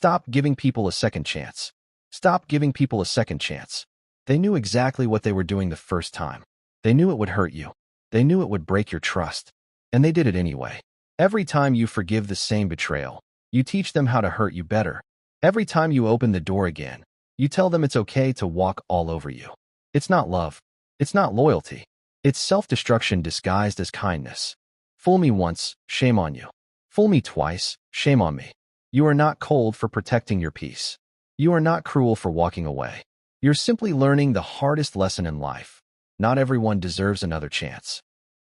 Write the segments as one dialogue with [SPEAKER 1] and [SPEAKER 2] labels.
[SPEAKER 1] Stop giving people a second chance. Stop giving people a second chance. They knew exactly what they were doing the first time. They knew it would hurt you. They knew it would break your trust. And they did it anyway. Every time you forgive the same betrayal, you teach them how to hurt you better. Every time you open the door again, you tell them it's okay to walk all over you. It's not love. It's not loyalty. It's self-destruction disguised as kindness. Fool me once, shame on you. Fool me twice, shame on me. You are not cold for protecting your peace. You are not cruel for walking away. You're simply learning the hardest lesson in life. Not everyone deserves another chance.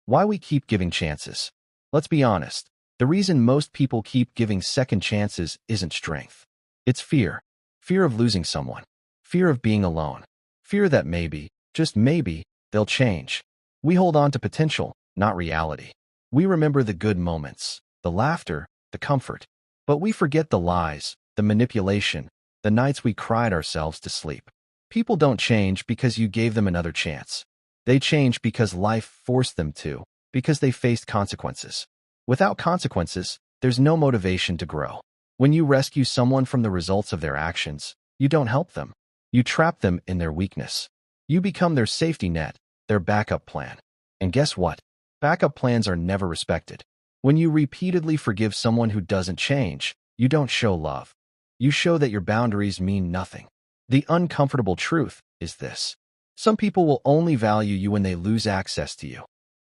[SPEAKER 1] Why we keep giving chances? Let's be honest. The reason most people keep giving second chances isn't strength. It's fear. Fear of losing someone. Fear of being alone. Fear that maybe, just maybe, they'll change. We hold on to potential, not reality. We remember the good moments, the laughter, the comfort. But we forget the lies, the manipulation, the nights we cried ourselves to sleep. People don't change because you gave them another chance. They change because life forced them to, because they faced consequences. Without consequences, there's no motivation to grow. When you rescue someone from the results of their actions, you don't help them. You trap them in their weakness. You become their safety net, their backup plan. And guess what? Backup plans are never respected. When you repeatedly forgive someone who doesn't change, you don't show love. You show that your boundaries mean nothing. The uncomfortable truth is this. Some people will only value you when they lose access to you.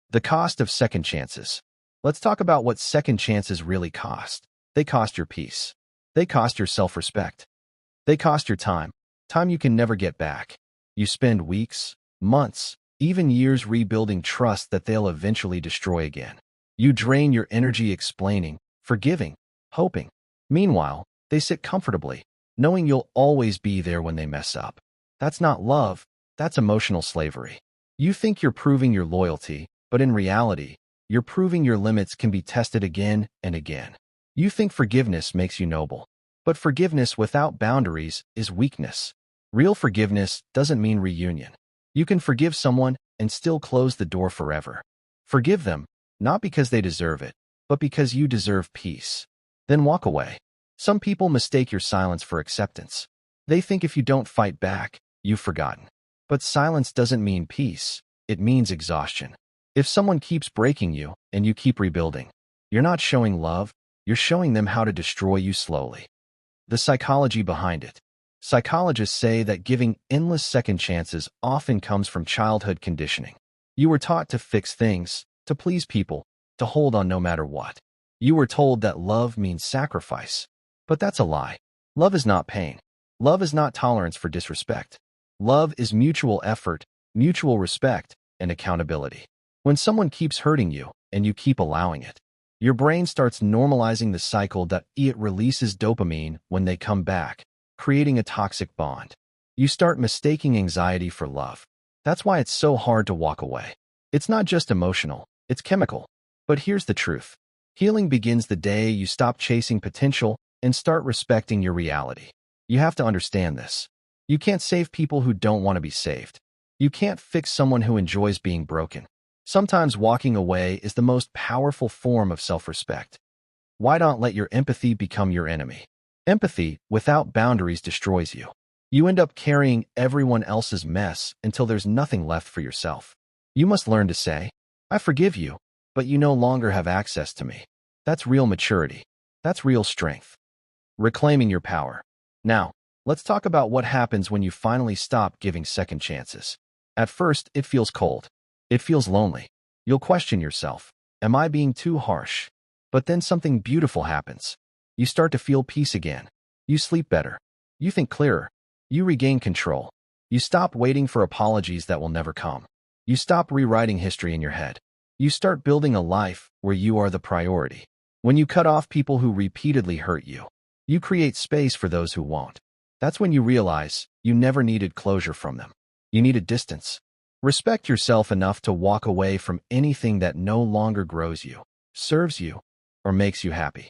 [SPEAKER 1] The cost of second chances. Let's talk about what second chances really cost. They cost your peace. They cost your self-respect. They cost your time. Time you can never get back. You spend weeks, months, even years rebuilding trust that they'll eventually destroy again. You drain your energy explaining, forgiving, hoping. Meanwhile, they sit comfortably, knowing you'll always be there when they mess up. That's not love. That's emotional slavery. You think you're proving your loyalty, but in reality, you're proving your limits can be tested again and again. You think forgiveness makes you noble, but forgiveness without boundaries is weakness. Real forgiveness doesn't mean reunion. You can forgive someone and still close the door forever. Forgive them, not because they deserve it, but because you deserve peace. Then walk away. Some people mistake your silence for acceptance. They think if you don't fight back, you've forgotten. But silence doesn't mean peace. It means exhaustion. If someone keeps breaking you and you keep rebuilding, you're not showing love, you're showing them how to destroy you slowly. The psychology behind it. Psychologists say that giving endless second chances often comes from childhood conditioning. You were taught to fix things, to please people, to hold on no matter what. You were told that love means sacrifice. But that's a lie. Love is not pain. Love is not tolerance for disrespect. Love is mutual effort, mutual respect, and accountability. When someone keeps hurting you, and you keep allowing it, your brain starts normalizing the cycle that it releases dopamine when they come back, creating a toxic bond. You start mistaking anxiety for love. That's why it's so hard to walk away. It's not just emotional, it's chemical. But here's the truth. Healing begins the day you stop chasing potential and start respecting your reality. You have to understand this. You can't save people who don't want to be saved. You can't fix someone who enjoys being broken. Sometimes walking away is the most powerful form of self-respect. Why don't let your empathy become your enemy? Empathy, without boundaries, destroys you. You end up carrying everyone else's mess until there's nothing left for yourself. You must learn to say, I forgive you, but you no longer have access to me. That's real maturity. That's real strength. Reclaiming your power. Now, let's talk about what happens when you finally stop giving second chances. At first, it feels cold. It feels lonely. You'll question yourself. Am I being too harsh? But then something beautiful happens. You start to feel peace again. You sleep better. You think clearer. You regain control. You stop waiting for apologies that will never come. You stop rewriting history in your head. You start building a life where you are the priority. When you cut off people who repeatedly hurt you, you create space for those who won't. That's when you realize you never needed closure from them. You needed distance. Respect yourself enough to walk away from anything that no longer grows you, serves you, or makes you happy.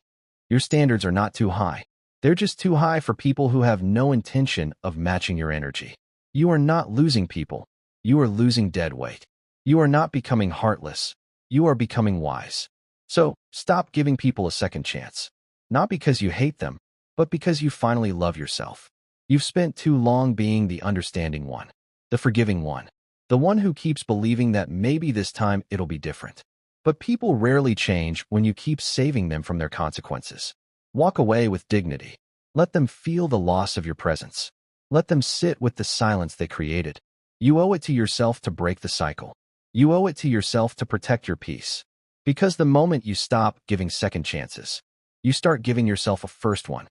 [SPEAKER 1] Your standards are not too high. They're just too high for people who have no intention of matching your energy. You are not losing people. You are losing dead weight. You are not becoming heartless. You are becoming wise. So, stop giving people a second chance. Not because you hate them, but because you finally love yourself. You've spent too long being the understanding one, the forgiving one, the one who keeps believing that maybe this time it'll be different. But people rarely change when you keep saving them from their consequences. Walk away with dignity. Let them feel the loss of your presence. Let them sit with the silence they created. You owe it to yourself to break the cycle. You owe it to yourself to protect your peace. Because the moment you stop giving second chances, you start giving yourself a first one.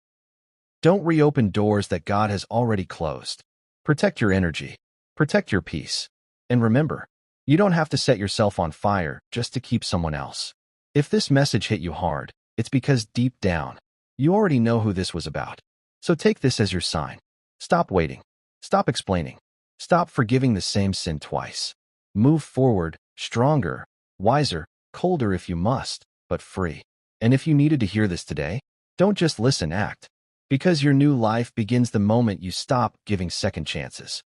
[SPEAKER 1] Don't reopen doors that God has already closed. Protect your energy. Protect your peace. And remember, you don't have to set yourself on fire just to keep someone else. If this message hit you hard, it's because deep down, you already know who this was about. So take this as your sign. Stop waiting. Stop explaining. Stop forgiving the same sin twice. Move forward, stronger, wiser, colder if you must, but free. And if you needed to hear this today, don't just listen, act. Because your new life begins the moment you stop giving second chances.